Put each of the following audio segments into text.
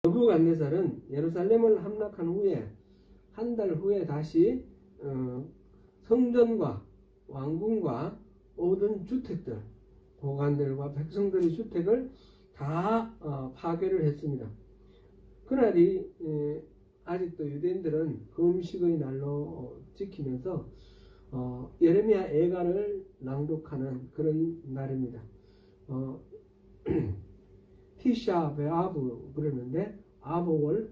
느부갓네살은 예루살렘을 함락한 후에 한 달 후에 다시 성전과 왕궁과 모든 주택들, 고관들과 백성들의 주택을 다 파괴를 했습니다. 그날이 아직도 유대인들은 금식의 날로 지키면서 예레미야 애가를 낭독하는 그런 날입니다. 티샤 베아브 그러는데 아브월이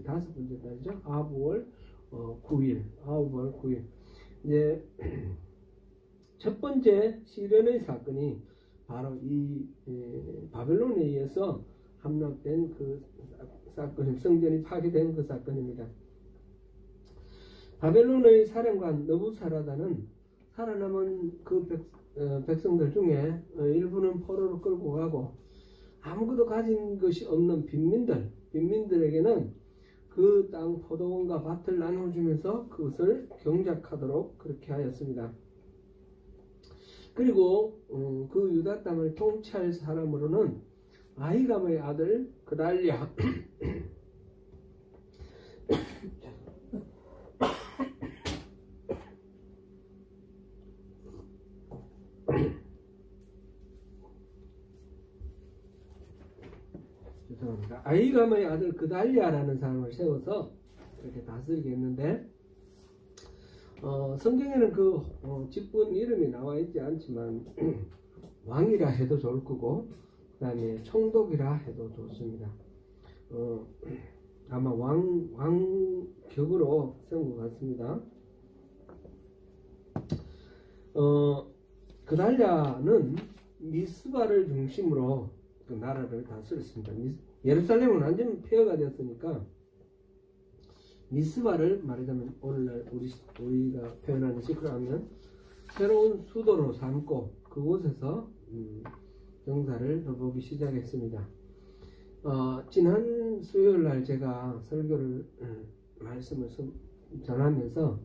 다섯 번째 달이죠. 아브월 9일. 이제 첫 번째 시련의 사건이 바로 이 바벨론에 의해서 함락된 그 사건, 성전이 파괴된 그 사건입니다. 바벨론의 사령관 느부사라다는 살아남은 그 백성들 중에 일부는 포로로 끌고 가고 아무것도 가진 것이 없는 빈민들에게는 그 땅 포도원과 밭을 나눠주면서 그것을 경작하도록 그렇게 하였습니다. 그리고 그 유다 땅을 통치할 사람으로는 아히감의 아들 그달랴 죄송합니다. 아히감의 아들 그달랴라는 사람을 세워서 이렇게 다스리게 했는데 성경에는 그 직분 이름이 나와 있지 않지만 왕이라 해도 좋을 거고 그 다음에 총독이라 해도 좋습니다. 아마 왕격으로 세운 것 같습니다. 그달랴는 미스바를 중심으로 그 나라를 다스렸습니다. 예루살렘은 완전 폐허가 되었으니까 미스바를 말하자면 오늘날 우리가 표현하는 식으로 하면 새로운 수도로 삼고 그곳에서 정사를 해보기 시작했습니다. 지난 수요일날 제가 설교를 말씀을 전하면서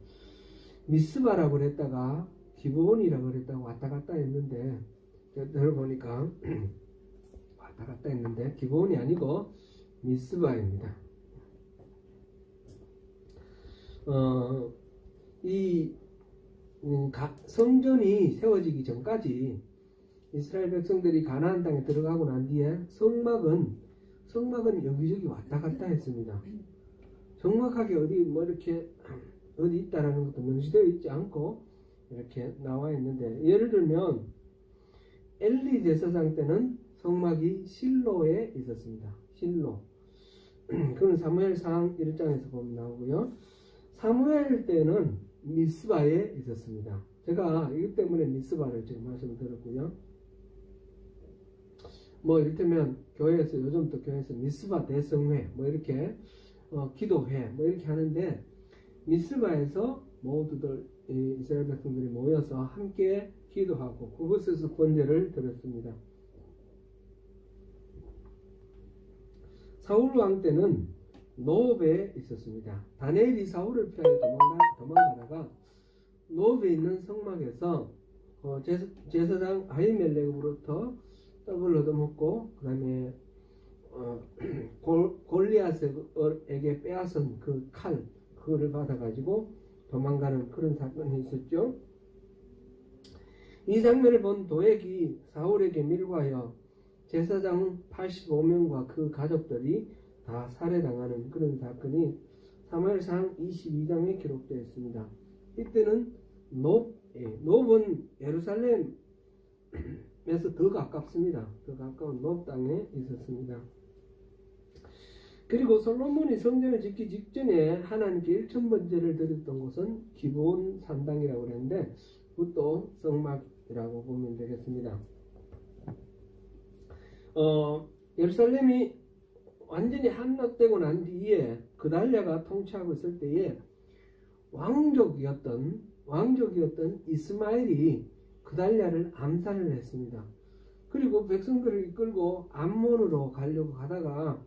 미스바라고 그랬다가 기브온이라고 그랬다가 왔다 갔다 했는데 들어보니까 왔다 갔다 했는데 기브온이 아니고 미스바입니다. 이 성전이 세워지기 전까지 이스라엘 백성들이 가나안 땅에 들어가고 난 뒤에 성막은 여기저기 왔다 갔다 했습니다. 정확하게 어디 이렇게 어디 있다라는 것도 명시되어 있지 않고 이렇게 나와 있는데, 예를 들면 엘리 제사장 때는 성막이 실로에 있었습니다. 실로. 그건 사무엘상 1장에서 보면 나오고요. 사무엘 때는 미스바에 있었습니다. 제가 이것 때문에 미스바를 지금 말씀을 드렸고요. 이를테면 교회에서 요즘 또 교회에서 미스바 대성회 이렇게 기도회 이렇게 하는데, 미스바에서 모두들 이스라엘 백성들이 모여서 함께 기도하고 그곳에서 권제를 드렸습니다. 사울 왕 때는 노브에 있었습니다. 다니엘이 사울을 피하여 도망가다가 노브에 있는 성막에서 제사장 아히멜렉으로부터 떡을 얻어먹고 그 다음에 골리앗에게 빼앗은 그 칼, 그거를 받아가지고 도망가는 그런 사건이 있었죠. 이 장면을 본 도액이 사울에게 밀고하여 제사장 85명과 그 가족들이 다 살해당하는 그런 사건이 사무엘상 22장에 기록되어 있습니다. 이때는 놉은 예루살렘에서 더 가깝습니다. 더 가까운 놉 땅에 있었습니다. 그리고 솔로몬이 성전을 짓기 직전에 하나님께 1000번제를 드렸던 곳은 기브온 산당이라고 그랬는데 그것도 성막이라고 보면 되겠습니다. 예루살렘이 완전히 함락되고 난 뒤에 그달랴가 통치하고 있을 때에 왕족이었던 이스마엘이 그달랴를 암살을 했습니다. 그리고 백성들을 이끌고 암몬으로 가려고 하다가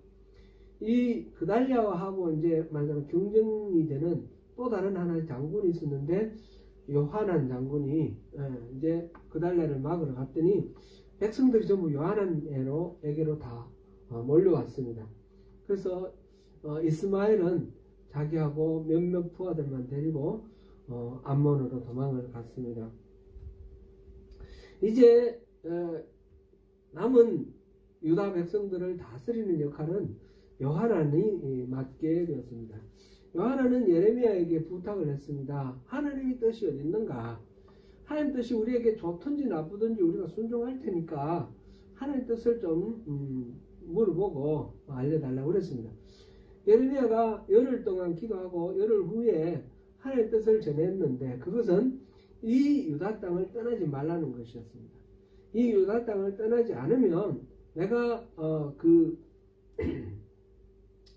이 그달랴하고 이제 말하자면 경쟁이 되는 또 다른 하나의 장군이 있었는데, 요하난 장군이 이제 그달랴를 막으러 갔더니 백성들이 전부 요하난에게로 다 몰려왔습니다. 그래서 이스마엘은 자기하고 몇몇 부하들만 데리고 암몬으로 도망을 갔습니다. 이제 남은 유다 백성들을 다스리는 역할은 요하난이 맡게 되었습니다. 요하난은 예레미야에게 부탁을 했습니다. 하나님의 뜻이 어디 있는가? 하나님 뜻이 우리에게 좋든지 나쁘든지 우리가 순종할 테니까 하나님 뜻을 좀 물어보고 알려달라고 그랬습니다. 예레미야가 열흘 동안 기도하고 열흘 후에 하나님 뜻을 전했는데 그것은 이 유다 땅을 떠나지 말라는 것이었습니다. 이 유다 땅을 떠나지 않으면 내가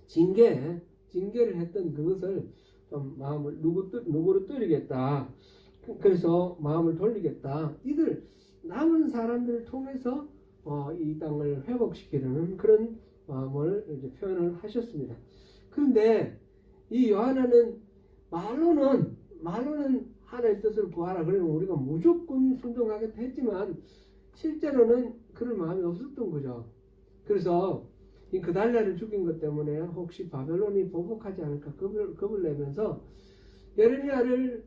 징계를 했던 그것을 좀 마음을 누구로 뜨리겠다. 그래서 마음을 돌리겠다. 이들 남은 사람들을 통해서 이 땅을 회복시키려는 그런 마음을 이제 표현을 하셨습니다. 그런데 이 요하나는 말로는 하나님의 뜻을 구하라 그러면 우리가 무조건 순종하겠다 했지만 실제로는 그럴 마음이 없었던 거죠. 그래서 이 그달랴를 죽인 것 때문에 혹시 바벨론이 보복하지 않을까 겁을 내면서 예레미야의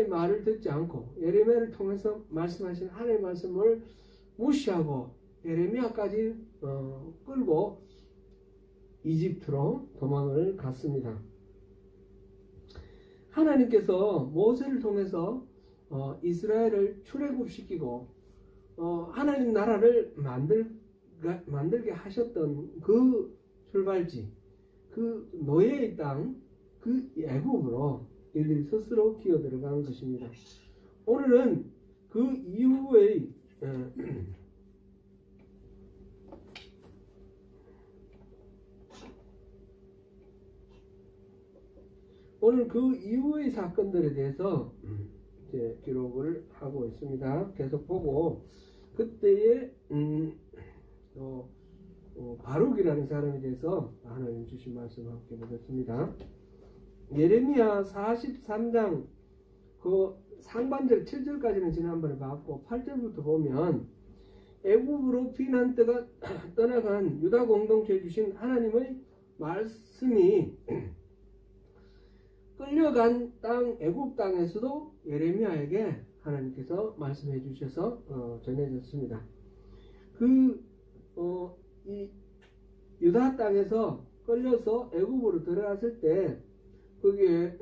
말을 듣지 않고 예레미야를 통해서 말씀하신 하나님의 말씀을 무시하고 예레미야까지 끌고 이집트로 도망을 갔습니다. 하나님께서 모세를 통해서 이스라엘을 출애굽시키고 하나님 나라를 만들게 하셨던 그 출발지, 그 노예의 땅, 그 애굽으로 이들이 스스로 기어들어간 것입니다. 오늘은 그 이후의 사건들에 대해서 이제 기록을 하고 있습니다. 계속 보고 그때의 바룩이라는 사람에 대해서 하나님 주신 말씀 함께 보겠습니다. 예레미야 43장 그 상반절 7절까지는 지난번에 봤고 8절부터 보면 애굽으로 피난때가 떠나간 유다 공동체에 주신 하나님의 말씀이 끌려간 땅 애굽 땅에서도 예레미야에게 하나님께서 말씀해 주셔서 전해졌습니다. 이 유다 땅에서 끌려서 애굽으로 들어갔을 때 거기에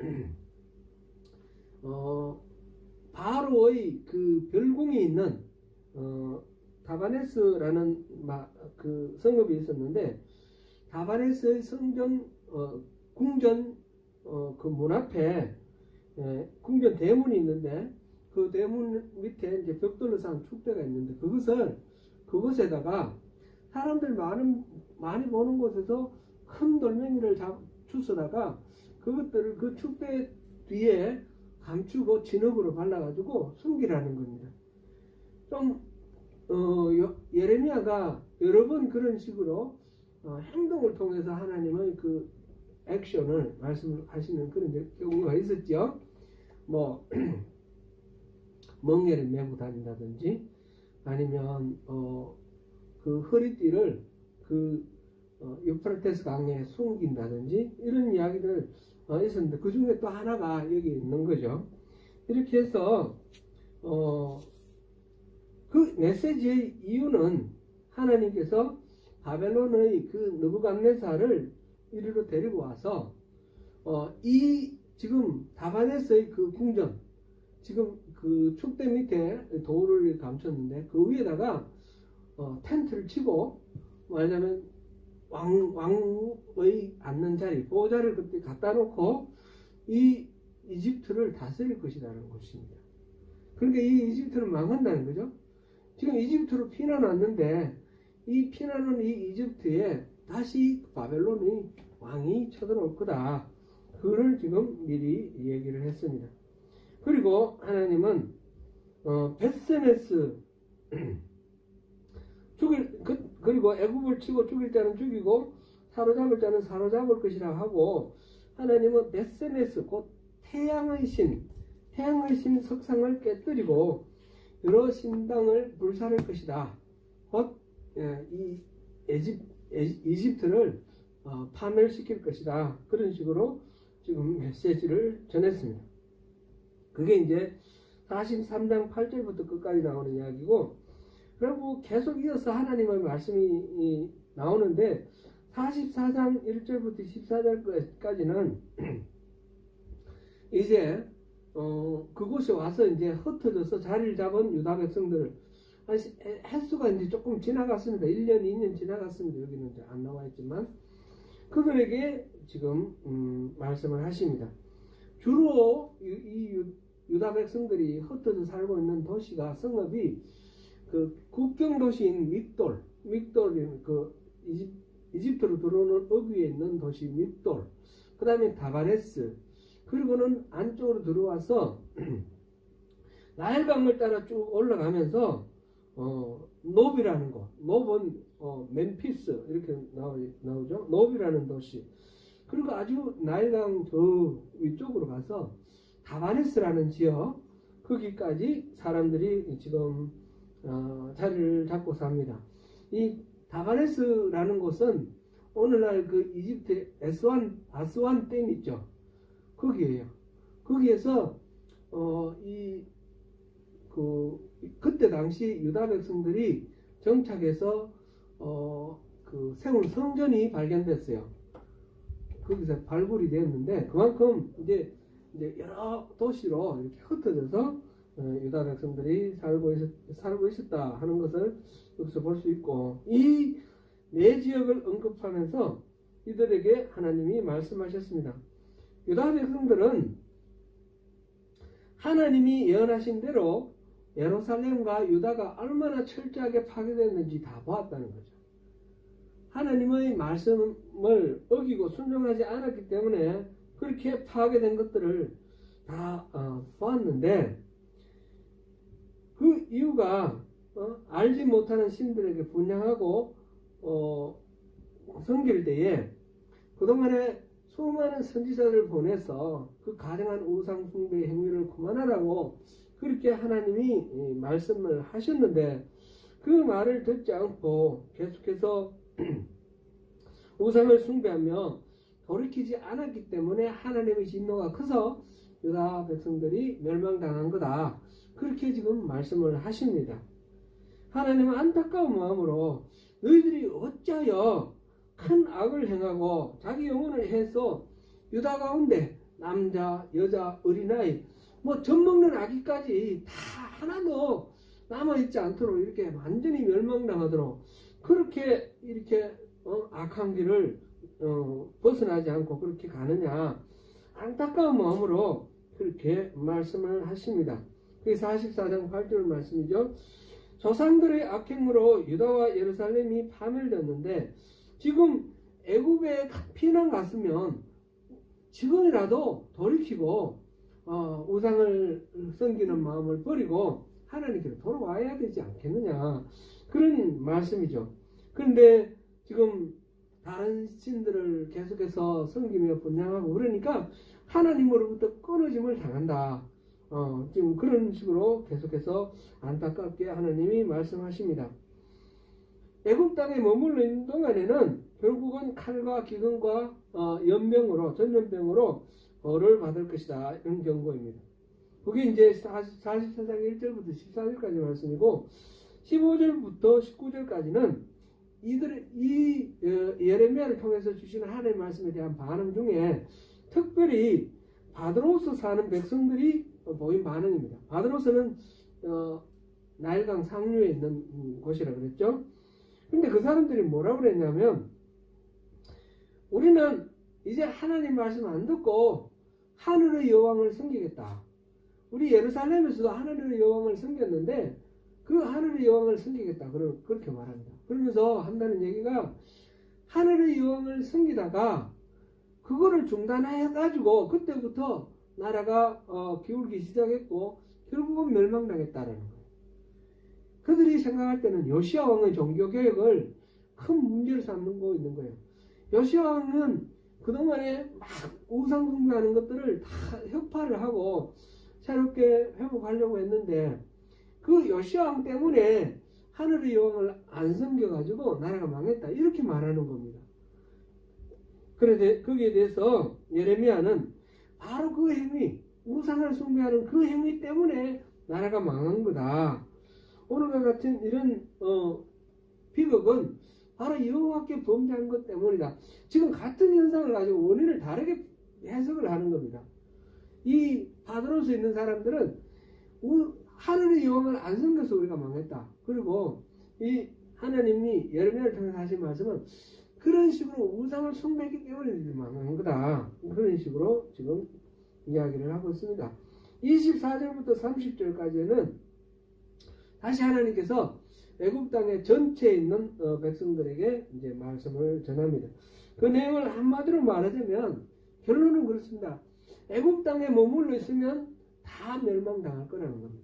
바로의 그 별궁이 있는 다바네스라는 그 성읍이 있었는데 다바네스의 성전 궁전 그 문 앞에 궁전 대문이 있는데 그 대문 밑에 이제 벽돌로 쌓은 축대가 있는데 그것에다가 사람들 많이 보는 곳에서 큰 돌멩이를 주워다가 그것들을 그 축대 뒤에 감추고 진흙으로 발라가지고 숨기라는 겁니다. 좀 예레미야가 여러 번 그런 식으로 행동을 통해서 하나님의 그 액션을 말씀하시는 그런 경우가 있었죠. 뭐 멍에를 메고 다닌다든지 아니면 그 허리띠를 그 유프라테스 강에 숨긴다든지 이런 이야기들 있었는데 그 중에 또 하나가 여기 있는 거죠. 이렇게 해서 그 메시지의 이유는 하나님께서 바벨론의 그 느부갓네살을 이리로 데리고 와서 이 지금 다바네스의 그 궁전 지금 그 축대 밑에 돌을 감췄는데 그 위에다가 텐트를 치고 말하자면 왕의 앉는 자리 보좌를 그때 갖다 놓고 이 이집트를 다스릴 것이라는 것입니다. 그러니까 이 이집트는 망한다는 거죠. 지금 이집트로 피난 왔는데 이 피난온 이 이집트에 다시 바벨론의 왕이 쳐들어올 거다. 그걸 지금 미리 얘기를 했습니다. 그리고 하나님은 벳세메스 그리고 애굽을 치고 죽일 자는 죽이고 사로잡을 자는 사로잡을 것이라 하고 하나님은 벳세메스 곧 태양의 신 석상을 깨뜨리고 여러 신당을 불사를 것이다. 곧 이 이집트를 파멸시킬 것이다. 그런 식으로 지금 메시지를 전했습니다. 그게 이제 43장 8절부터 끝까지 나오는 이야기고, 그리고 계속 이어서 하나님의 말씀이 나오는데 44장 1절부터 14절까지는 이제 그곳에 와서 이제 흩어져서 자리를 잡은 유다 백성들, 횟수가 이제 조금 지나갔습니다. 1년, 2년 지나갔습니다. 여기는 이제 안 나와 있지만 그들에게 지금 말씀을 하십니다. 주로 이 유다 백성들이 흩어져 살고 있는 도시가, 성읍이 그 국경 도시인 믹돌, 그 이집트로 들어오는 어귀에 있는 도시 믹돌, 그 다음에 다바네스, 그리고는 안쪽으로 들어와서 나일강을 따라 쭉 올라가면서 노비라는 곳, 노브는 멤피스 이렇게 나오죠. 노비라는 도시. 그리고 아주 나일강 저 위쪽으로 가서 다바네스라는 지역, 거기까지 사람들이 지금 자리를 잡고 삽니다. 이 다바네스라는 곳은 오늘날 그 이집트 아스완 댐 있죠. 거기에요. 거기에서 그때 당시 유다 백성들이 정착해서 그 세운 성전이 발견됐어요. 거기서 발굴이 되었는데, 그만큼 이제 여러 도시로 이렇게 흩어져서 유다 백성들이 살고 있었다 하는 것을 여기서 볼 수 있고, 이 네 지역을 언급하면서 이들에게 하나님이 말씀하셨습니다. 유다 백성들은 하나님이 예언하신 대로 예루살렘과 유다가 얼마나 철저하게 파괴됐는지 다 보았다는 거죠. 하나님의 말씀을 어기고 순종하지 않았기 때문에 그렇게 파괴된 것들을 다 보았는데, 그 이유가 알지 못하는 신들에게 분양하고 섬길 때에 그동안에 수많은 선지자들을 보내서 그 가증한 우상 숭배 행위를 그만하라고 그렇게 하나님이 말씀을 하셨는데, 그 말을 듣지 않고 계속해서 우상을 숭배하며 돌이키지 않았기 때문에 하나님의 진노가 커서 유다 백성들이 멸망당한 거다. 그렇게 지금 말씀을 하십니다. 하나님은 안타까운 마음으로 너희들이 어찌하여 큰 악을 행하고 자기 영혼을 해서 유다 가운데 남자, 여자, 어린아이, 젖먹는 아기까지 다 하나도 남아있지 않도록 이렇게 완전히 멸망당하도록 그렇게 이렇게 악한 길을 벗어나지 않고 그렇게 가느냐, 안타까운 마음으로 그렇게 말씀을 하십니다. 그게 44장 8절 말씀이죠. 조상들의 악행으로 유다와 예루살렘이 파멸됐는데, 지금 애굽에 피난 갔으면 지금이라도 돌이키고 우상을 섬기는 마음을 버리고 하나님께로 돌아와야 되지 않겠느냐, 그런 말씀이죠. 그런데 지금 다른 신들을 계속해서 섬기며 분양하고 그러니까 하나님으로부터 끊어짐을 당한다. 지금 그런 식으로 계속해서 안타깝게 하나님이 말씀하십니다. 애굽 땅에 머물러 있는 동안에는 결국은 칼과 기근과 전염병으로 벌을 받을 것이다. 이런 경고입니다. 그게 이제 44장 1절부터 14절까지 말씀이고, 15절부터 19절까지는 이 예레미야를 통해서 주시는 하나님의 말씀에 대한 반응 중에 특별히 바드로스 사는 백성들이 보인 반응입니다. 바드로스는 나일강 상류에 있는 곳이라 그랬죠. 근데 그 사람들이 뭐라고 그랬냐면, 우리는 이제 하나님 말씀 안 듣고 하늘의 여왕을 섬기겠다. 우리 예루살렘에서도 하늘의 여왕을 섬겼는데 그 하늘의 여왕을 섬기겠다. 그렇게 말합니다. 그러면서 한다는 얘기가, 하늘의 여왕을 섬기다가 그거를 중단해가지고 그때부터 나라가 기울기 시작했고 결국은 멸망당했다라는 거예요. 그들이 생각할 때는 요시야 왕의 종교개혁을 큰 문제로 삼고 있는 거예요. 요시야 왕은 그동안에 막 우상 숭배하는 것들을 다 혁파를 하고 새롭게 회복하려고 했는데, 그 요시야 왕 때문에 하늘의 여왕을 안 섬겨가지고 나라가 망했다. 이렇게 말하는 겁니다. 그런데 거기에 대해서 예레미야는 바로 그 행위, 우상을 숭배하는 그 행위 때문에 나라가 망한 거다. 오늘과 같은 이런 비극은 바로 여호와께 범죄한 것 때문이다. 지금 같은 현상을 가지고 원인을 다르게 해석을 하는 겁니다. 이 바벨론에 있는 사람들은 하늘의 여왕을 안 섬겨서 우리가 망했다. 그리고 이 하나님이 예레미야를 통해서 하신 말씀은 그런 식으로 우상을 숭배했기 때문에 망한 거다. 그런 식으로 지금 이야기를 하고 있습니다. 24절부터 30절까지는 다시 하나님께서 애굽 땅의 전체에 있는 백성들에게 이제 말씀을 전합니다. 그 내용을 한마디로 말하자면 결론은 그렇습니다. 애굽 땅에 머물러 있으면 다 멸망당할 거라는 겁니다.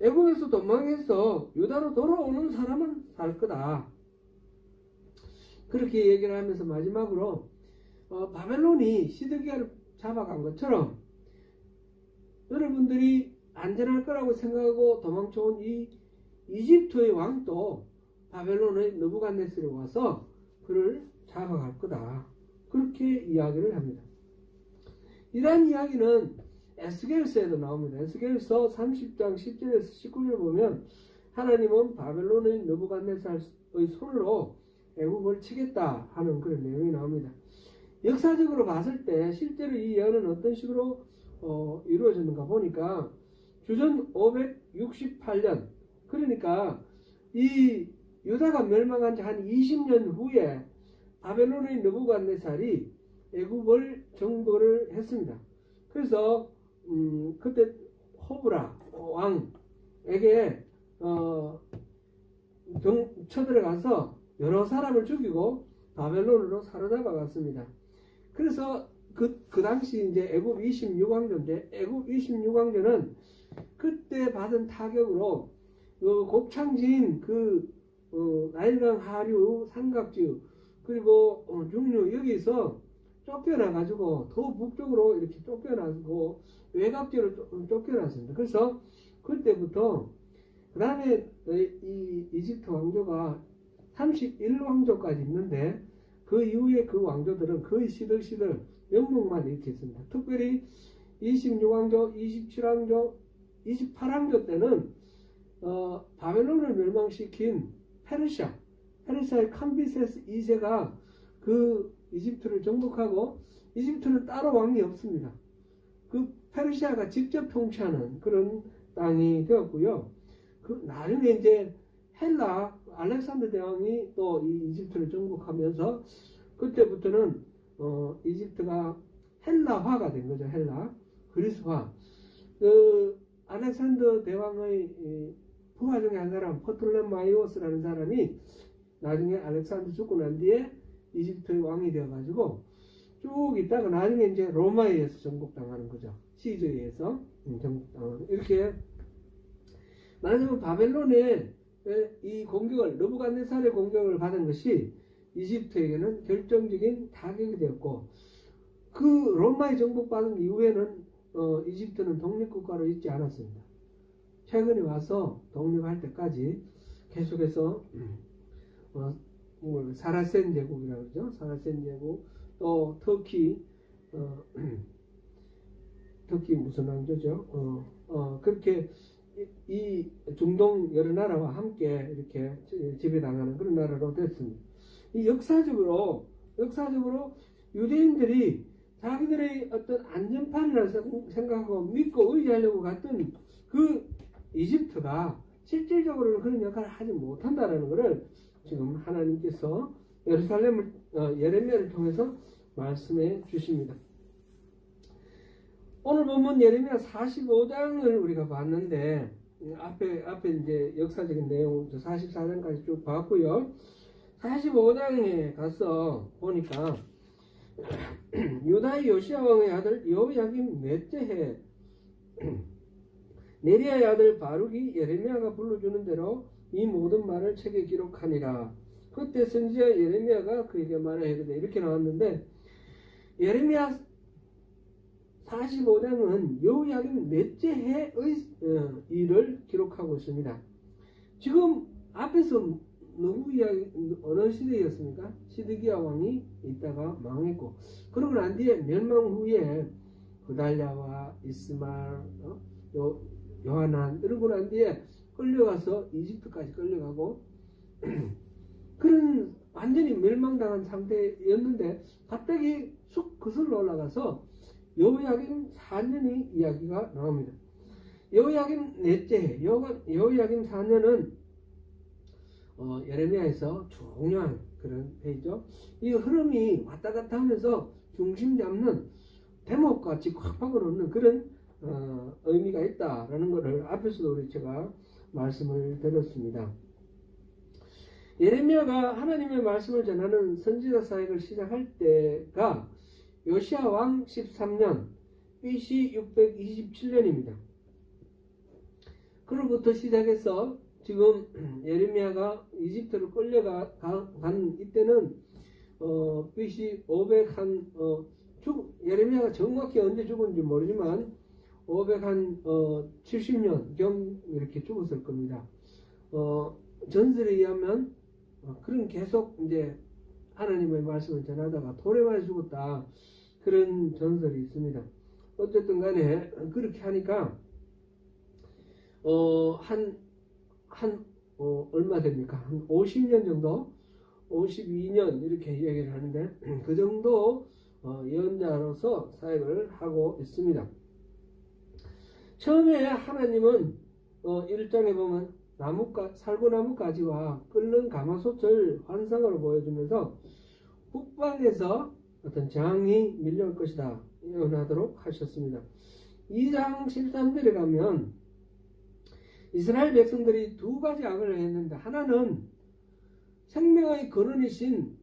애굽에서 도망해서 유다로 돌아오는 사람은 살 거다. 그렇게 얘기를 하면서 마지막으로 바벨론이 시드기야를 잡아간 것처럼 여러분들이 안전할 거라고 생각하고 도망쳐온 이 이집트의 왕도 바벨론의 느부갓네살이 와서 그를 잡아갈 거다. 그렇게 이야기를 합니다. 이러한 이야기는 에스겔서에도 나옵니다. 에스겔서 30장 10절에서 19절 보면 하나님은 바벨론의 느부갓네살의 손으로 애굽을 치겠다 하는 그런 내용이 나옵니다. 역사적으로 봤을 때 실제로 이 예언은 어떤 식으로 이루어졌는가 보니까 주전 568년, 그러니까 이 유다가 멸망한 지 한 20년 후에 바벨론의 느부갓네살이 애굽을 정복을 했습니다. 그래서 그때 호브라 왕에게 쳐들어가서 여러 사람을 죽이고 바벨론으로 사로잡아 갔습니다. 그래서 그 당시 이제 애굽 26왕조인데 애굽 26왕조는 그때 받은 타격으로 곱창진 나일강 하류 삼각지구 그리고 중류 여기서 쫓겨나 가지고 더 북쪽으로 이렇게 쫓겨나고 외곽지로 쫓겨났습니다. 그래서 그때부터 그 다음에 이 이집트 왕조가 31왕조까지 있는데 그 이후에 그 왕조들은 거의 시들시들 영국만 이렇게 있습니다. 특별히 26왕조, 27왕조, 28왕조 때는 바벨론을 멸망시킨 페르시아의 캄비세스 2세가 그 이집트를 정복하고 이집트는 따로 왕이 없습니다. 그 페르시아가 직접 통치하는 그런 땅이 되었고요. 그 나중에 이제 헬라 알렉산더 대왕이 또 이 이집트를 정복하면서 그때부터는 이집트가 헬라화가 된 거죠. 헬라 그리스화. 알렉산더 대왕의 부하 중에 한 사람 포톨레마이오스라는 사람이 나중에 알렉산더 죽고 난 뒤에 이집트의 왕이 되어가지고 쭉 있다가 나중에 이제 로마에 의해서 정복당하는 거죠. 시저에 의해서 정복당하는. 이렇게 말하자면 바벨론의 이 공격을 느부갓네살의 공격을 받은 것이 이집트에게는 결정적인 타격이 되었고 그 로마에 정복받은 이후에는 이집트는 독립국가로 있지 않았습니다. 최근에 와서 독립할 때까지 계속해서 사라센 제국이라고 그러죠. 사라센 제국 또 터키 무슨 왕조죠? 그렇게 이 중동 여러 나라와 함께 이렇게 지배당하는 그런 나라로 됐습니다. 이 역사적으로 유대인들이 자기들의 어떤 안전판이라고 생각하고 믿고 의지하려고 갔던 그 이집트가 실질적으로는 그런 역할을 하지 못한다라는 것을 지금 하나님께서 예레미야를 통해서 말씀해 주십니다. 오늘 보면 예레미야 45장을 우리가 봤는데 앞에 이제 역사적인 내용 44장까지 쭉 봤고요. 45장에 가서 보니까 유다의 요시야 왕의 아들 여호야김 넷째 해 네리야의 아들 바룩이 예레미야가 불러주는 대로 이 모든 말을 책에 기록하니라. 그때 선지자 예레미야가 그에게 말을 하거든. 이렇게 나왔는데 예레미야 45장은 여호야김 넷째 해의 일을 기록하고 있습니다. 지금 앞에서 누구 이야기, 어느 시대였습니까? 시드기야 왕이 있다가 망했고, 그러고 난 뒤에 멸망 후에 그달랴와 이스말, 요하난 이러고 난 뒤에 끌려가서 이집트까지 끌려가고 그런 완전히 멸망당한 상태였는데 갑자기 쑥 거슬러 올라가서 여호야김 4년의 이야기가 나옵니다. 여호야김 넷째 해, 여호야김 4년은 예레미야에서 중요한 그런 해이죠. 이 흐름이 왔다 갔다 하면서 중심 잡는 대목같이 콱 박아놓는 그런 의미가 있다라는 것을 앞에서도 우리 제가 말씀을 드렸습니다. 예레미야가 하나님의 말씀을 전하는 선지자 사역을 시작할 때가 요시야 왕 13년 BC 627년입니다. 그로부터 시작해서 지금 예레미야가 이집트로 끌려간 이때는 BC 500 예레미야가 정확히 언제 죽었는지 모르지만 570년경 이렇게 죽었을 겁니다. 전설에 의하면 그런 계속 이제 하나님의 말씀을 전하다가 돌에 맞아 죽었다, 그런 전설이 있습니다. 어쨌든 간에 그렇게 하니까 얼마 됩니까? 한 50년 정도, 52년 이렇게 얘기를 하는데 그 정도 예언자로서 사역을 하고 있습니다. 처음에 하나님은 1장에 보면 살구나무 가지와 끓는 가마솥을 환상으로 보여주면서 북방에서 어떤 재앙이 밀려올 것이다 예언하도록 하셨습니다. 2장 13절에 가면 이스라엘 백성들이 두 가지 악을 했는데, 하나는 생명의 근원이신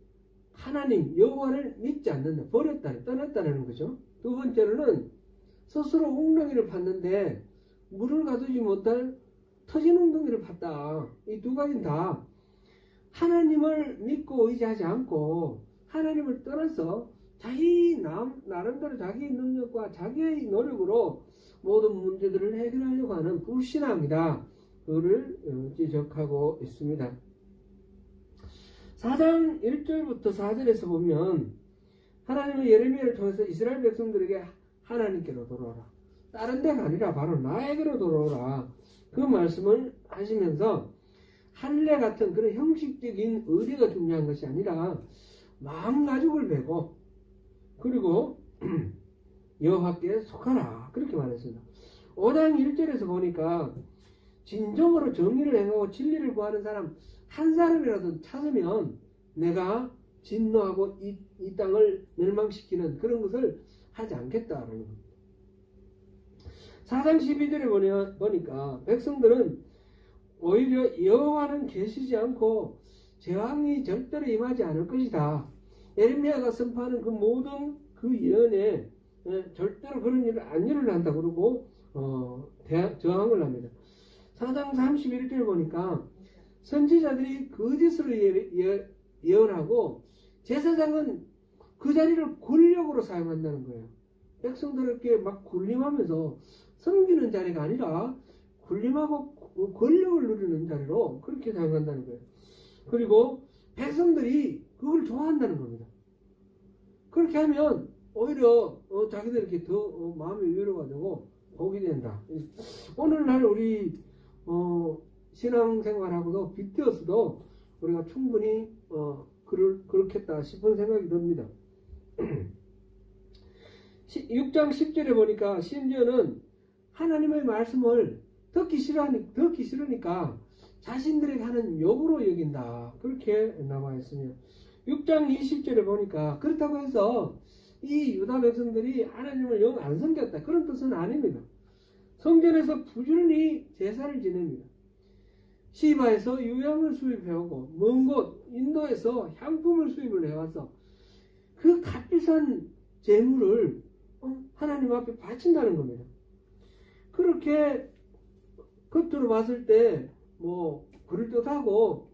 하나님 여호와를 믿지 않는다, 떠났다는 거죠. 두 번째로는 스스로 웅덩이를 팠는데 물을 가두지 못할 터진 웅덩이를 팠다. 이 두 가지는 다 하나님을 믿고 의지하지 않고 하나님을 떠나서 자기 나름대로 자기의 능력과 자기의 노력으로 모든 문제들을 해결하려고 하는 불신앙이다, 그를 지적하고 있습니다. 4장 1절부터 4절에서 보면 하나님은 예레미야를 통해서 이스라엘 백성들에게 하나님께로 돌아오라, 다른 데가 아니라 바로 나에게로 돌아오라, 그 말씀을 하시면서 할례 같은 그런 형식적인 의례가 중요한 것이 아니라 마음가짐을 배고 그리고 여호와께 속하라, 그렇게 말했습니다. 5장 1절에서 보니까 진정으로 정의를 행하고 진리를 구하는 사람 한 사람이라도 찾으면 내가 진노하고 이 땅을 멸망시키는 그런 것을 하지 않겠다라는 겁니다. 4장 12절에 보니까 백성들은 오히려 여호와는 계시지 않고 재앙이 절대로 임하지 않을 것이다, 예레미야가 선포하는 그 모든 그 예언에 절대로 그런 일을 안 일어난다 그러고 저항을 합니다. 4장 31절 보니까 선지자들이 거짓으로 예언하고 제사장은 그 자리를 권력으로 사용한다는 거예요. 백성들에게 막 군림하면서 섬기는 자리가 아니라 군림하고 권력을 누리는 자리로 그렇게 사용한다는 거예요. 그리고 백성들이 그걸 좋아한다는 겁니다. 그렇게 하면 오히려 자기들에게 더 마음이 위로가 되고 복이 된다. 오늘날 우리 신앙생활하고도 빗대어서도 우리가 충분히 그렇겠다 싶은 생각이 듭니다. 6장 10절에 보니까 심지어는 하나님의 말씀을 듣기 싫으니까 자신들에게 하는 욕으로 여긴다, 그렇게 나와 있으며 6장 20절에 보니까 그렇다고 해서 이 유다 백성들이 하나님을 영 안 섬겼다, 그런 뜻은 아닙니다. 성전에서 부지런히 제사를 지냅니다. 시바에서 유향을 수입해오고 먼 곳 인도에서 향품을 수입을 해와서 그 값비싼 재물을 하나님 앞에 바친다는 겁니다. 그렇게 겉으로 봤을 때 그럴듯하고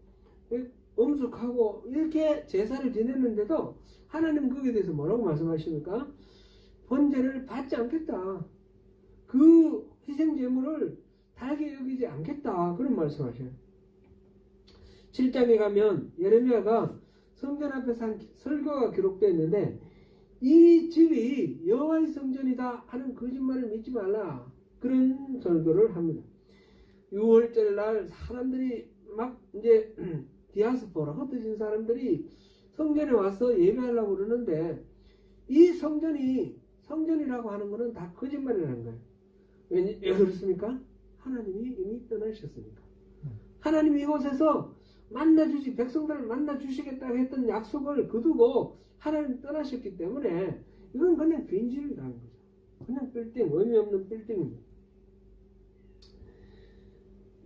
엄숙하고 이렇게 제사를 지냈는데도 하나님 거기에 대해서 뭐라고 말씀하십니까? 번제를 받지 않겠다, 그 희생 제물을 달게 여기지 않겠다, 그런 말씀하셔요. 7장에 가면 예레미야가 성전 앞에서 한 설교가 기록되어 있는데, 이 집이 여호와의 성전이다 하는 거짓말을 믿지 말라, 그런 설교를 합니다. 6월절 날 사람들이 막 이제 디아스포라, 흩어진 사람들이 성전에 와서 예배하려고 그러는데, 이 성전이라고 하는 것은 다 거짓말이라는 거예요. 왜 그렇습니까? 하나님이 이미 떠나셨으니까. 하나님이 이곳에서 백성들을 만나주시겠다고 했던 약속을 거두고 하나님 떠나셨기 때문에 이건 그냥 빈집이라는 거죠. 그냥 빌딩, 의미 없는 빌딩입니다.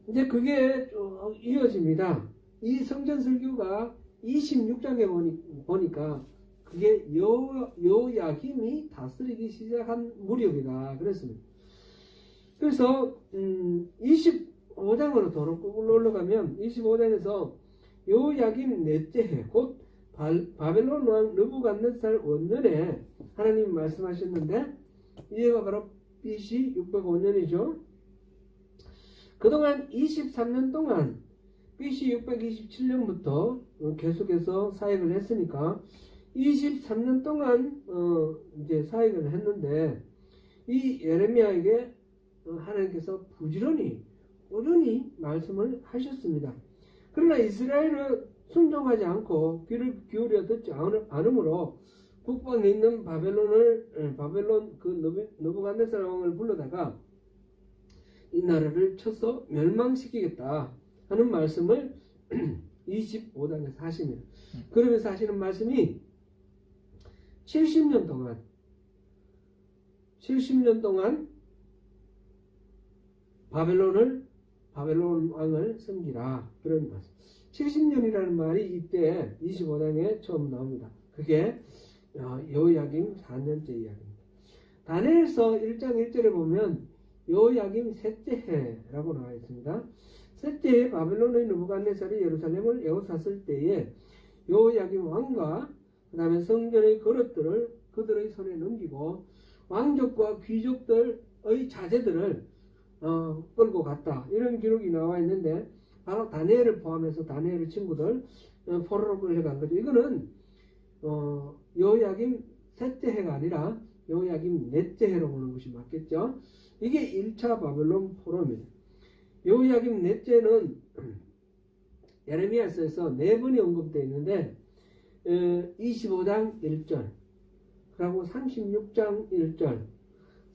이제 그게 쭉 이어집니다. 이 성전 설교가 26장에 보니까 그게 여호야김이 다스리기 시작한 무렵이다 그랬습니다. 그래서 25장으로 더 올라가면 25장에서 여호야김 넷째 해, 곧 바벨론 왕 느부갓네살 원년에 하나님이 말씀하셨는데, 이해가 바로 BC 605년이죠. 그동안 23년 동안 BC 627년부터 계속해서 사역을 했으니까 23년 동안 이제 사역을 했는데, 이 예레미야에게 하나님께서 부지런히 꾸준히 말씀을 하셨습니다. 그러나 이스라엘은 순종하지 않고 귀를 기울여 듣지 않으므로 북방에 있는 바벨론 그 느부갓네살 왕을 불러다가 이 나라를 쳐서 멸망시키겠다 하는 말씀을 25장에서 하십니다. 그러면서 하시는 말씀이 70년 동안 바벨론 왕을 섬기라, 그런 말씀. 70년이라는 말이 이때 25장에 처음 나옵니다. 그게 여호야김 4년째 이야기입니다. 다니엘서 1장 1절에 보면 여호야김 셋째 해라고 나와 있습니다. 셋째 해 바벨론의 느부갓네살이 예루살렘을 에워쌌을 때에 여호야김 왕과 그 다음에 성전의 그릇들을 그들의 손에 넘기고 왕족과 귀족들의 자제들을 끌고 갔다, 이런 기록이 나와 있는데, 바로 다니엘을 포함해서 다니엘의 친구들 포로로 끌려간 거죠. 이거는 여호야김 셋째 해가 아니라 여호야김 넷째 해로 보는 것이 맞겠죠. 이게 1차 바벨론 포로입니다. 여호야김 넷째는 예레미야서에서 4번이 언급되어 있는데 25장 1절, 그리고 36장 1절,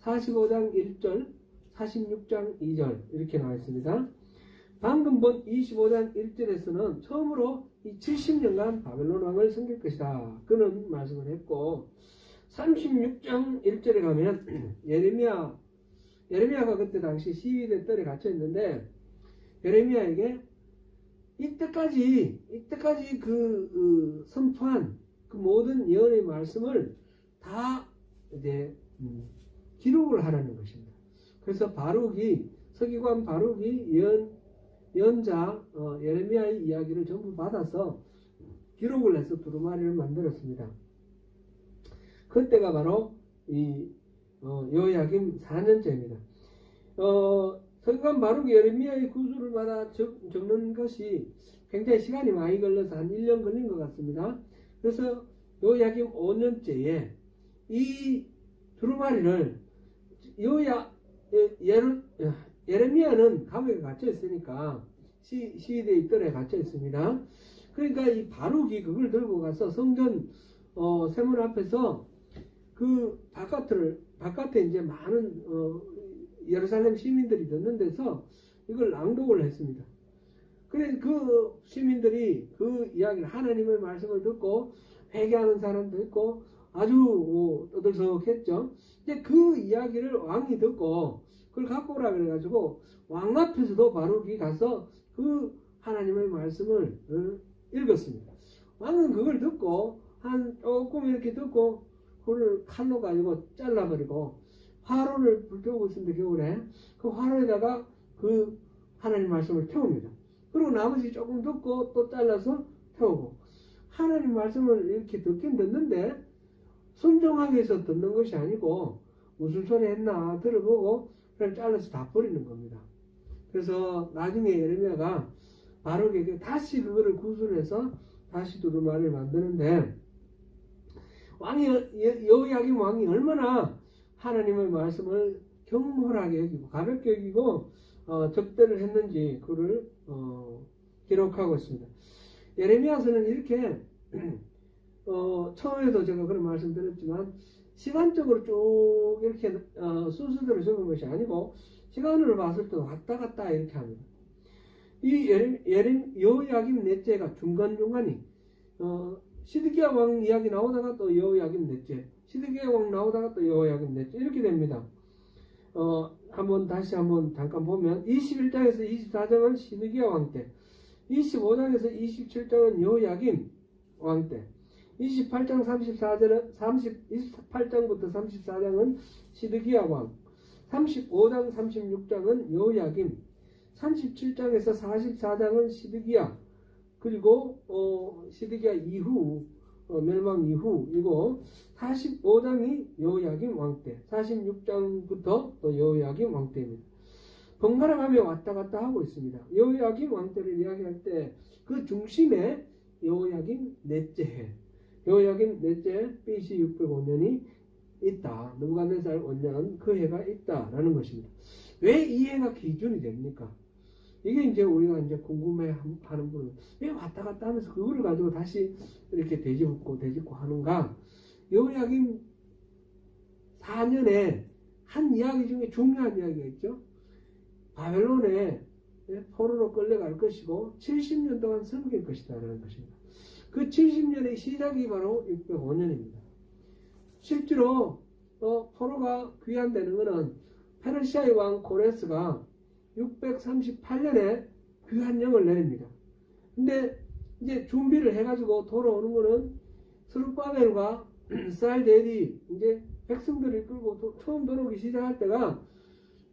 45장 1절, 46장 2절 이렇게 나와 있습니다. 방금 본 25장 1절에서는 처음으로 이 70년간 바벨론 왕을 섬길 것이다, 그런 말씀을 했고, 36장 1절에 가면 예레미야가 그때 당시 시위대 뜰에 갇혀 있는데, 예레미야에게 이때까지 선포한 그 모든 예언의 말씀을 다 이제 기록을 하라는 것입니다. 그래서 서기관 바룩이 예언자 예레미야의 이야기를 전부 받아서 기록을 해서 두루마리를 만들었습니다. 그때가 바로 이 여호야김 4년째입니다. 서기관 바룩이 예레미야의 구술을 받아 적는 것이 굉장히 시간이 많이 걸려서 한 1년 걸린 것 같습니다. 그래서 여호야김 5년째에 이 두루마리를 예레미야는 감옥에 갇혀 있으니까 시위대의 뜰에 갇혀 있습니다. 그러니까 이 바룩이 그걸 들고 가서 성전 세문 앞에서 그 바깥에 이제 많은 예루살렘 시민들이 듣는 데서 이걸 낭독을 했습니다. 그래서 그 시민들이 그 이야기를, 하나님의 말씀을 듣고 회개하는 사람도 있고 아주 떠들썩했죠. 이제 그 이야기를 왕이 듣고 그걸 갖고 오라 그래가지고 왕 앞에서도 바룩이 가서 그 하나님의 말씀을 읽었습니다. 왕은 그걸 듣고 조금 이렇게 듣고 그걸 칼로 가지고 잘라버리고 화로를 불태우고 있습니다. 겨울에 그 화로에다가 그 하나님 말씀을 태웁니다. 그리고 나머지 조금 듣고 또 잘라서 태우고, 하나님 말씀을 이렇게 듣긴 듣는데 순종하기 위해서 듣는 것이 아니고 무슨 소리 했나 들어보고 그냥 잘라서 다 버리는 겁니다. 그래서 나중에 예레미야가 바룩에게 다시 그거를 구술해서 다시 두루마리를 만드는데, 왕이 여호야김 왕이 얼마나 하나님의 말씀을 경홀하게 여기고 가볍게 여기고 적대를 했는지 그를 기록하고 있습니다. 예레미야서는 이렇게 처음에도 제가 그런 말씀 드렸지만 시간적으로 쭉 이렇게 순서대로 적은 것이 아니고 시간으로 봤을 때 왔다 갔다 이렇게 합니다. 이 여호야김 넷째가 중간중간이 시드기야 왕 이야기 나오다가 또 여호야김 넷째, 시드기야 왕 나오다가 또 여호야김 넷째 이렇게 됩니다. 다시 한번 잠깐 보면 21장에서 24장은 시드기야 왕 때, 25장에서 27장은 여호야김 왕 때, 28장 28장부터 34장은 시드기야 왕, 35장 36장은 여호야김, 37장에서 44장은 시드기야, 그리고 시드기야 이후 멸망 이후이고 45장이 여호야김 왕 때, 46장부터 또 여호야김 왕 때입니다. 번갈아 가며 왔다 갔다 하고 있습니다. 여호야김 왕 때를 이야기할 때 그 중심에 여호야김 넷째 해, 여호야김 넷째 BC 605년이 있다. 느부갓네살 원년 그 해가 있다라는 것입니다. 왜 이 해가 기준이 됩니까? 이게 이제 우리가 이제 궁금해하는 분은 왜 왔다 갔다 하면서 그거를 가지고 다시 이렇게 되짚고 하는가? 여호야김 4년에 한 이야기 중에 중요한 이야기가 있죠. 바벨론에 포로로 끌려갈 것이고 70년 동안 섬길 것이다라는 것입니다. 그 70년의 시작이 바로 605년입니다. 실제로 포로가 귀환되는 것은 페르시아의 왕 고레스가 638년에 귀환령을 내립니다. 근데 이제 준비를 해가지고 돌아오는 거는 스룹바벨과 스알데디 이제 백성들을 끌고 처음 돌아오기 시작할 때가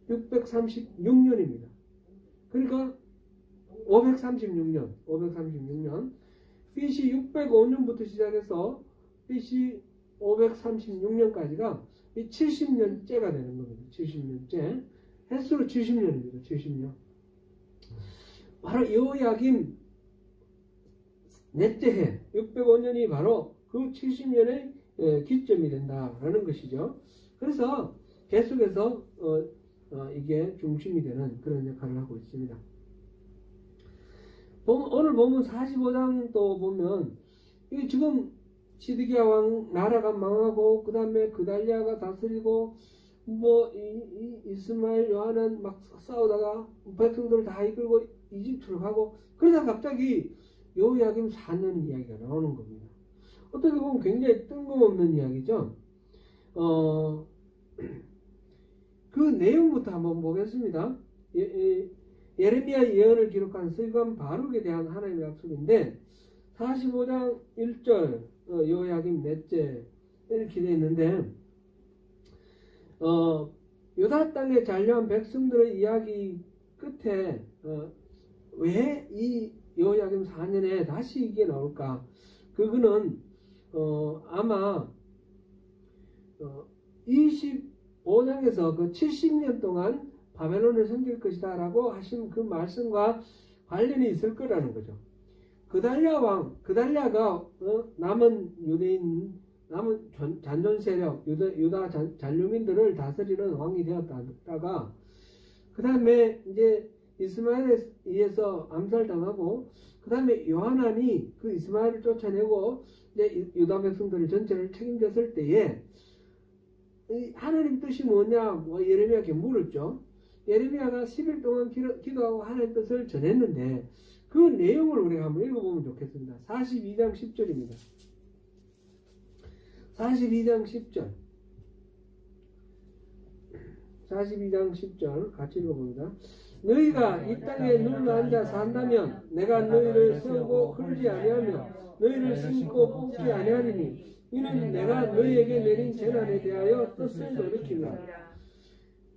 636년입니다. 그러니까 536년 BC 605년부터 시작해서 BC 536년까지가 이 70년째가 되는 겁니다. 70년째. 횟수로 70년입니다. 70년. 바로 여호야김 넷째 해 605년이 바로 그 70년의 기점이 된다라는 것이죠. 그래서 계속해서 이게 중심이 되는 그런 역할을 하고 있습니다. 오늘 보면 45장도 보면 이게 지금 시드기야 왕 나라가 망하고 그 다음에 그달리아가 다스리고 이스마엘 요한은 막 싸우다가 백성들을 다 이끌고 이집트로 가고 그러다 갑자기 여호야김 4년 이야기가 나오는 겁니다. 어떻게 보면 굉장히 뜬금없는 이야기죠. 그 내용부터 한번 보겠습니다. 예레미야 예언을 기록한 서기관 바룩에 대한 하나님의 약속인데 45장 1절 여호야김 넷째 이렇게 되어 있는데 유다 땅에 잔류한 백성들의 이야기 끝에 왜 이 여호야김 4년에 다시 이게 나올까? 그거는 아마 25장에서 그 70년 동안 바벨론을 섬길 것이다 라고 하신 그 말씀과 관련이 있을 거라는 거죠. 그달랴가 남은 유대인, 남은 잔존 세력, 유다 잔류민들을 다스리는 왕이 되었다가 그 다음에 이제 이스마엘에 의해서 암살당하고 그 다음에 요하난이 그 이스마엘을 쫓아내고 이제 유다 백성들 전체를 책임졌을 때에 하나님 뜻이 뭐냐 예레미야에게 물었죠. 예레미야가 10일 동안 기도하고 하나님 뜻을 전했는데 그 내용을 우리가 한번 읽어보면 좋겠습니다. 42장 10절입니다. 42장 10절 42장 10절 같이 읽어봅니다. 너희가 이 땅에 눌러 앉아 산다면 내가 너희를 세우고 흘지 아니하며 너희를 심고 뽑지 아니하리니 이는 내가 너희에게 내린 재난에 대하여 뜻을 돌이키라.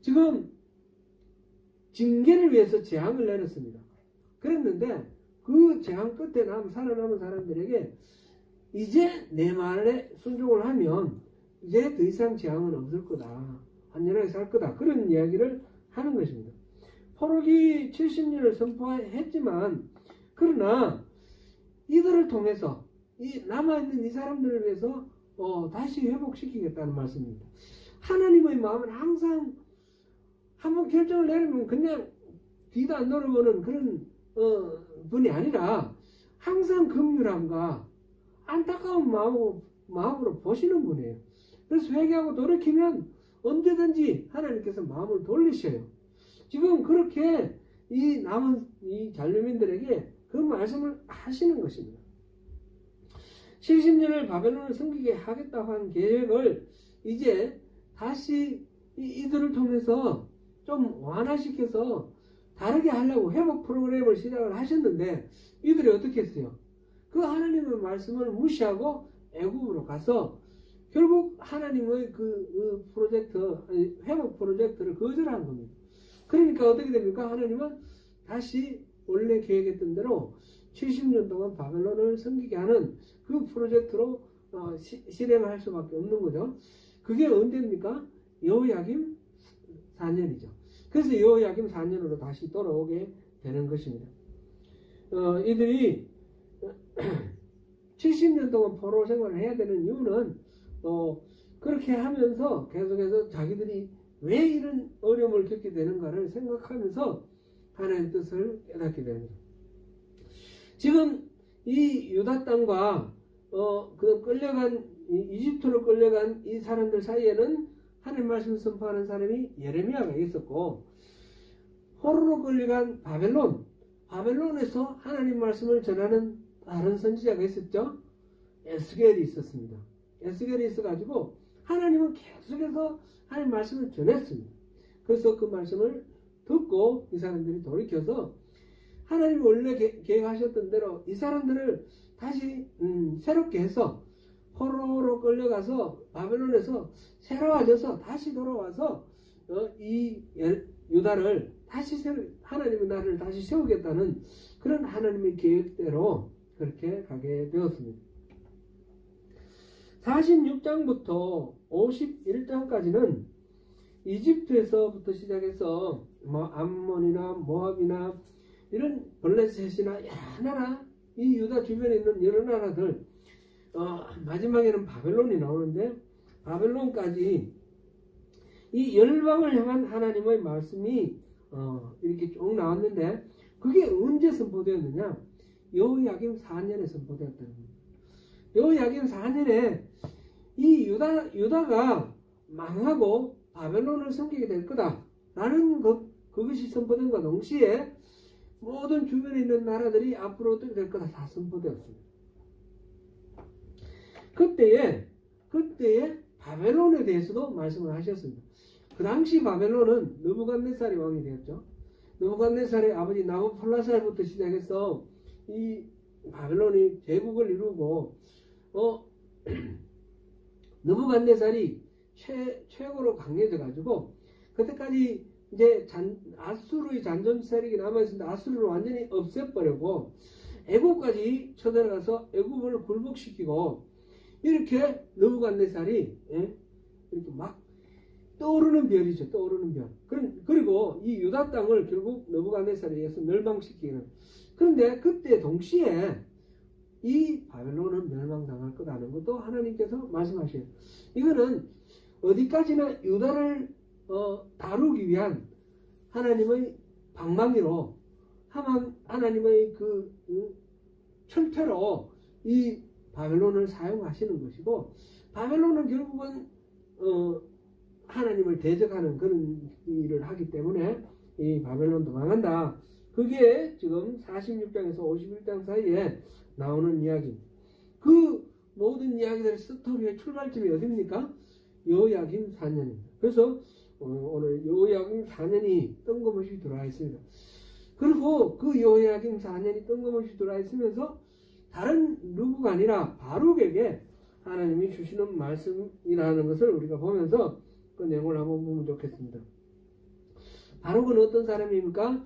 지금 징계를 위해서 재앙을 내렸습니다. 그랬는데 그 재앙 끝에 살아남은 사람들에게 이제 내 말에 순종을 하면 이제 더 이상 재앙은 없을 거다. 안전하게 살 거다. 그런 이야기를 하는 것입니다. 포로기 70년을 선포했지만 그러나 이들을 통해서 이 남아있는 이 사람들을 위해서 다시 회복시키겠다는 말씀입니다. 하나님의 마음은 항상 한번 결정을 내리면 그냥 뒤도 안 돌아보는 그런 분이 아니라 항상 긍휼함과 안타까운 마음으로 보시는 분이에요. 그래서 회개하고 돌이키면 언제든지 하나님께서 마음을 돌리셔요. 지금 그렇게 이 남은 이 잔류민들에게 그 말씀을 하시는 것입니다. 70년을 바벨론을 섬기게 하겠다고 한 계획을 이제 다시 이들을 통해서 좀 완화시켜서 다르게 하려고 회복 프로그램을 시작을 하셨는데 이들이 어떻게 했어요? 그 하나님의 말씀을 무시하고 애굽으로 가서 결국 하나님의 그 프로젝트, 회복 프로젝트를 거절한 겁니다. 그러니까 어떻게 됩니까? 하나님은 다시 원래 계획했던 대로 70년 동안 바벨론을 섬기게 하는 그 프로젝트로 실행할 수밖에 없는 거죠. 그게 언제입니까? 여호야김 4년이죠. 그래서 여호야김 4년으로 다시 돌아오게 되는 것입니다. 이들이 70년 동안 포로 생활을 해야 되는 이유는 그렇게 하면서 계속해서 자기들이 왜 이런 어려움을 겪게 되는가를 생각하면서 하나님의 뜻을 깨닫게 됩니다. 지금 이 유다 땅과 그 끌려간 이집트로 끌려간 이 사람들 사이에는 하나님 말씀을 선포하는 사람이 예레미야가 있었고, 포로로 끌려간 바벨론에서 하나님 말씀을 전하는 다른 선지자가 있었죠. 에스겔이 있었습니다. 에스겔이 있어가지고 하나님은 계속해서 하나님 말씀을 전했습니다. 그래서 그 말씀을 듣고 이 사람들이 돌이켜서 하나님이 원래 계획하셨던 대로 이 사람들을 다시 새롭게 해서 포로로 끌려가서 바벨론에서 새로워져서 다시 돌아와서 이 유다를 다시 하나님의 나라를 다시 세우겠다는 그런 하나님의 계획대로 그렇게 가게 되었습니다. 46장부터 51장까지는 이집트에서부터 시작해서 암몬이나 모압이나 이런 블레셋이나 여러 나라, 이 유다 주변에 있는 여러 나라들, 마지막에는 바벨론이 나오는데, 바벨론까지 이 열방을 향한 하나님의 말씀이 이렇게 쭉 나왔는데, 그게 언제 선포되었느냐? 여호야김 4년에 선포되었다는 겁니다. 여호야김 4년에 이 유다가 망하고 바벨론을 섬기게 될 거다라는 그것이 선포된과 동시에 모든 주변에 있는 나라들이 앞으로 어떻게 될 거다 다 선포되었습니다. 그때에 바벨론에 대해서도 말씀을 하셨습니다. 그 당시 바벨론은 느부갓네살이 왕이 되었죠. 느부갓네살의 아버지 나부콜라살부터 시작해서 이 바벨론이 제국을 이루고 느부갓네살이 최고로 강해져 가지고 그때까지 이제 아수르의 잔존 세력이 남아있었는데 아수르를 완전히 없애버리고 애국까지 쳐들어가서 애국을 굴복시키고 이렇게 느부갓네살이 이렇게 막 떠오르는 별이죠. 떠오르는 별. 그리고 이 유다 땅을 결국 느부갓네살에 의해서 멸망시키는. 그런데 그때 동시에 이 바벨론은 멸망당할 거라는 것도 하나님께서 말씀하셔요. 이거는 어디까지나 유다를 다루기 위한 하나님의 방망이로 하나님의 그 철퇴로 이 바벨론을 사용하시는 것이고, 바벨론은 결국은 하나님을 대적하는 그런 일을 하기 때문에 이 바벨론도 망한다. 그게 지금 46장에서 51장 사이에 나오는 이야기입니다. 그 모든 이야기들의 스토리의 출발점이 어디입니까? 여호야김 4년입니다. 그래서 오늘 여호야김 4년이 뜬금없이 들어와 있습니다. 그리고 그 여호야김 4년이 뜬금없이 들어와 있으면서 다른 누구가 아니라 바룩에게 하나님이 주시는 말씀이라는 것을 우리가 보면서 그 내용을 한번 보면 좋겠습니다. 바룩은 어떤 사람입니까?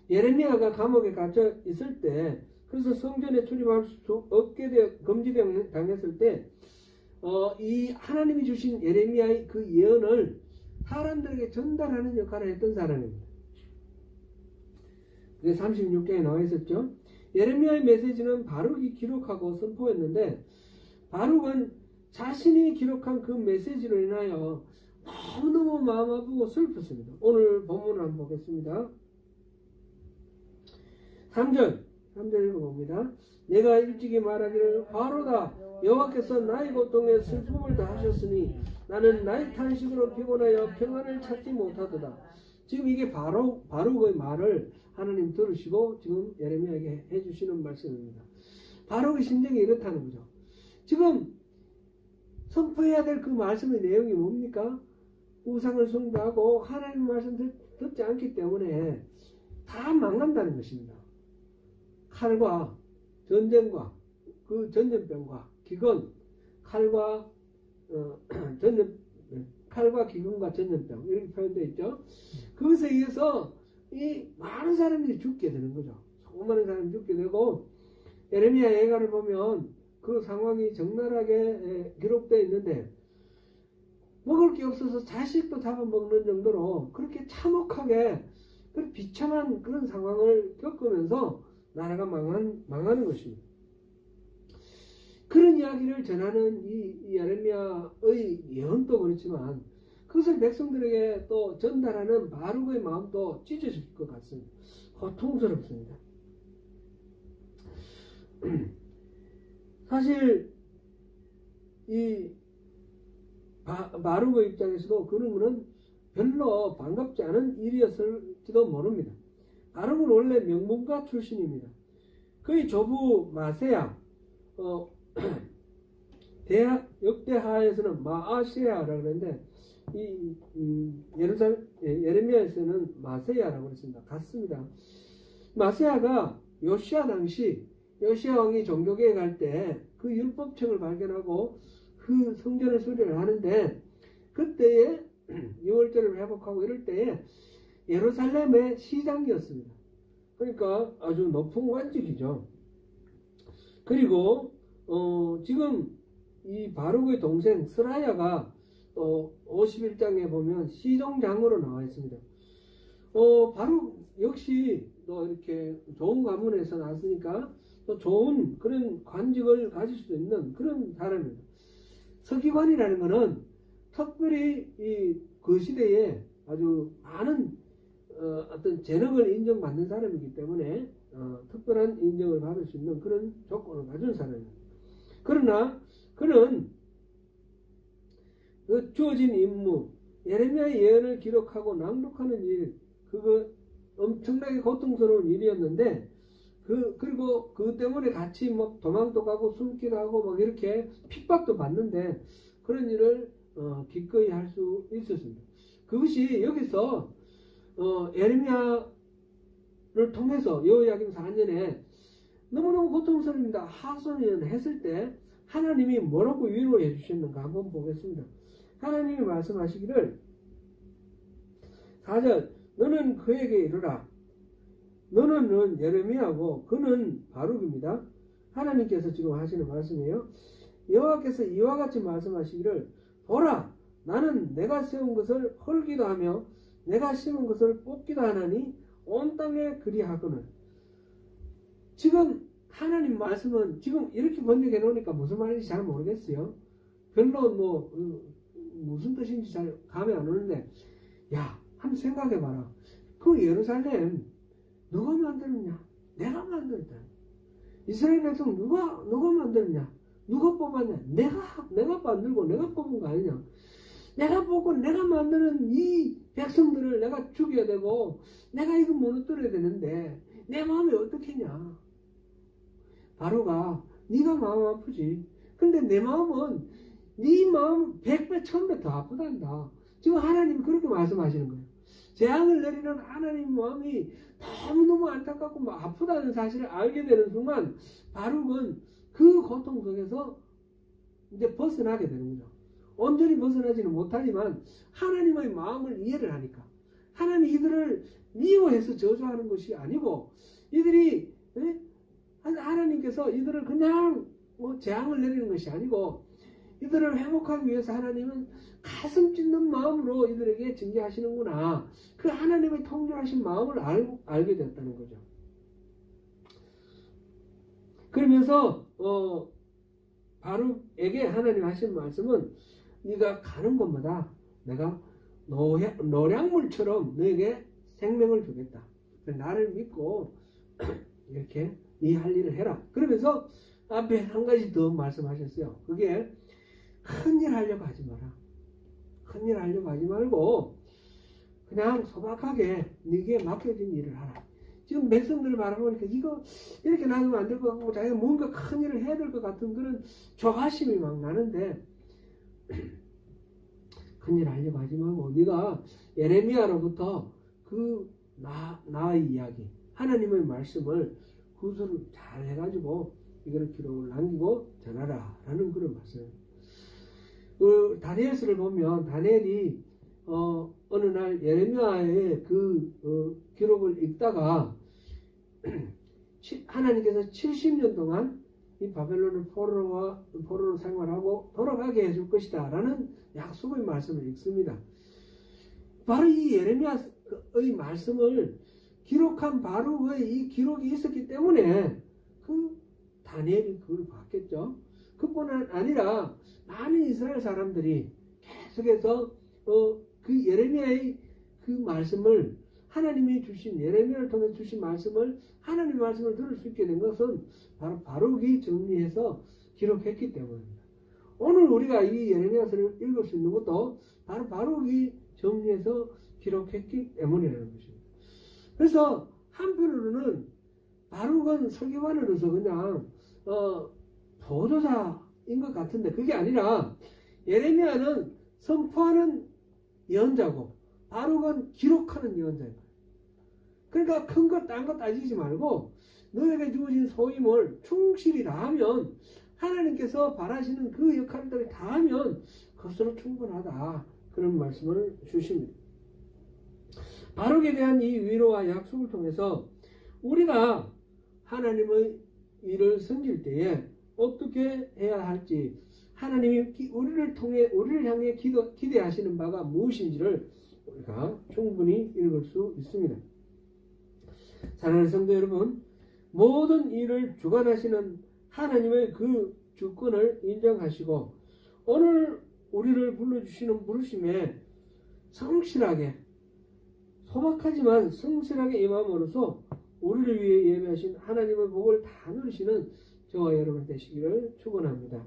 예레미야가 감옥에 갇혀 있을 때, 그래서 성전에 출입할 수 없게 금지당했을 때, 이 하나님이 주신 예레미야의 그 예언을 사람들에게 전달하는 역할을 했던 사람입니다. 그게 36장에 나와 있었죠. 예레미야의 메시지는 바룩이 기록하고 선포했는데 바룩은 자신이 기록한 그 메시지로 인하여 너무너무 마음 아프고 슬펐습니다. 오늘 본문을 한번 보겠습니다. 3절 읽어봅니다. 내가 일찍이 말하기를 바로다 여호와께서 나의 고통에 슬픔을 다하셨으니 나는 나의 탄식으로 피곤하여 평안을 찾지 못하도다. 지금 이게 바룩의 말을 하나님 들으시고 지금 예레미야에게 해주시는 말씀입니다. 바룩의 심정이 이렇다는 거죠. 지금 선포해야 될 그 말씀의 내용이 뭡니까? 우상을 숭배하고 하나님의 말씀 듣지 않기 때문에 다 망한다는 것입니다. 칼과 전쟁과 그 전염병과 기근, 칼과 기근과 전염병 이렇게 표현되어 있죠. 그것에 의해서 이 많은 사람들이 죽게 되는 거죠. 수많은 사람이 죽게 되고 예레미야 예가를 보면 그 상황이 적나라하게 기록되어 있는데 먹을 게 없어서 자식도 잡아먹는 정도로 그렇게 참혹하게 비참한 그런 상황을 겪으면서 나라가 망하는 것입니다. 그런 이야기를 전하는 이 예레미야의 예언도 그렇지만 그것을 백성들에게 또 전달하는 바룩의 마음도 찢어질 것 같습니다. 고통스럽습니다. 사실 이 바룩의 입장에서도 그런 것은 별로 반갑지 않은 일이었을지도 모릅니다. 바룩은 원래 명문가 출신입니다. 그의 조부 마세야 역대하에서는 마아세야라고 그러는데 이 예레미야에서는 마세야라고 그랬습니다. 같습니다. 마세야가 요시야 당시 요시야 왕이 종교개혁할 때 그 율법책을 발견하고 그 성전을 수리를 하는데 그때에 유월절을 회복하고 이럴 때에 예루살렘의 시장이었습니다. 그러니까 아주 높은 관직이죠. 그리고 지금 이 바룩의 동생 스라야가 51장에 보면 시종장으로 나와 있습니다. 바룩 역시 또 이렇게 좋은 가문에서 나왔으니까 또 좋은 그런 관직을 가질 수 있는 그런 사람입니다. 서기관이라는 것은 특별히 그 시대에 아주 많은 어떤 재능을 인정받는 사람이기 때문에 특별한 인정을 받을 수 있는 그런 조건을 가진 사람입니다. 그러나 그는 그 주어진 임무, 예레미야의 예언을 기록하고 낭독하는 일, 그거 엄청나게 고통스러운 일이었는데 그리고 그 때문에 같이 막 도망도 가고 숨기도 하고 막 이렇게 핍박도 받는데 그런 일을 기꺼이 할 수 있었습니다. 그것이 여기서 예레미야를 통해서 여호야김 4년에 너무너무 고통스럽습니다. 하소연 했을 때 하나님이 뭐라고 위로해 주셨는가 한번 보겠습니다. 하나님이 말씀하시기를 4절 너는 그에게 이르라. 너는 예레미야고 그는 바룩입니다. 하나님께서 지금 하시는 말씀이에요. 여호와께서 이와 같이 말씀하시기를 보라 나는 내가 세운 것을 헐기도 하며 내가 심은 것을 뽑기도 하나니 온 땅에 그리하거늘. 지금 하나님 말씀은 지금 이렇게 번역해 놓으니까 무슨 말인지 잘 모르겠어요. 별로 무슨 뜻인지 잘 감이 안 오는데 야 한번 생각해 봐라. 그 예루살렘 누가 만들었냐? 내가 만들었다. 이스라엘 백성 누가 만들었냐? 누가 뽑았냐? 내가 만들고 내가 뽑은 거 아니냐? 내가 뽑고 내가 만드는 이 백성들을 내가 죽여야 되고 내가 이거 무너뜨려야 되는데 내 마음이 어떻겠냐? 바로가 네가 마음 아프지. 근데 내 마음은 네 마음 100배 1000배 더 아프단다. 지금 하나님이 그렇게 말씀하시는 거예요. 재앙을 내리는 하나님 마음이 너무너무 안타깝고 막 아프다는 사실을 알게 되는 순간 바룩은 그 고통 속에서 이제 벗어나게 되는 거죠. 온전히 벗어나지는 못하지만 하나님의 마음을 이해를 하니까 하나님이 이들을 미워해서 저주하는 것이 아니고 이들이 하나님께서 이들을 그냥 재앙을 내리는 것이 아니고 이들을 회복하기 위해서 하나님은 가슴 찢는 마음으로 이들에게 징계하시는구나. 그 하나님의 통렬하신 마음을 알게 되었다는 거죠. 그러면서 바룩에게 하나님 하신 말씀은 네가 가는 곳마다 내가 노량물처럼 너에게 생명을 주겠다. 나를 믿고 이렇게 네 할 일을 해라. 그러면서 앞에 한 가지 더 말씀하셨어요. 그게 큰일 하려고 하지 마라. 큰일 하려고 하지 말고 그냥 소박하게 네게 맡겨진 일을 하라. 지금 백성들을 바라보니까 이거 이렇게 놔두면 안 될 것 같고 자기가 뭔가 큰일을 해야 될 것 같은 그런 조바심이 막 나는데 큰일 하려고 하지 말고 네가 예레미야로부터 그 나의 이야기 하나님의 말씀을 구술을 잘 해가지고 이걸 기록을 남기고 전하라 라는 그런 말씀입니다. 다니엘서를 보면 다니엘이 어느 날 예레미야의 그 기록을 읽다가 하나님께서 70년 동안 이 바벨론을 포로로 생활하고 돌아가게 해줄 것이다 라는 약속의 말씀을 읽습니다. 바로 이 예레미야의 말씀을 기록한 바룩의 이 기록이 있었기 때문에 그 다니엘이 그걸 봤겠죠. 그뿐 아니라 많은 이스라엘 사람들이 계속해서 그 예레미야의 그 말씀을 하나님이 주신 예레미야를 통해 주신 말씀을 하나님의 말씀을 들을 수 있게 된 것은 바로 바룩이 정리해서 기록했기 때문입니다. 오늘 우리가 이 예레미야서를 읽을 수 있는 것도 바로 바룩이 정리해서 기록했기 때문이라는 것입니다. 그래서 한편으로는 바룩은 설교관으로서 그냥 보조자인 것 같은데 그게 아니라 예레미야는 선포하는 예언자고 바룩은 기록하는 예언자예요. 그러니까 큰 것 딴 것 따지지 말고 너에게 주어진 소임을 충실히 다하면 하나님께서 바라시는 그 역할들을 다하면 그것으로 충분하다. 그런 말씀을 주십니다. 바룩에 대한 이 위로와 약속을 통해서 우리가 하나님의 일을 섬길 때에 어떻게 해야 할지 하나님이 우리를 통해 우리를 향해 기대하시는 바가 무엇인지를 우리가 충분히 읽을 수 있습니다. 사랑하는 성도 여러분, 모든 일을 주관하시는 하나님의 그 주권을 인정하시고 오늘 우리를 불러주시는 부르심에 성실하게 소박하지만 성실하게 임함으로써 우리를 위해 예배하신 하나님의 복을 다 누리시는 저와 여러분 되시기를 축원합니다.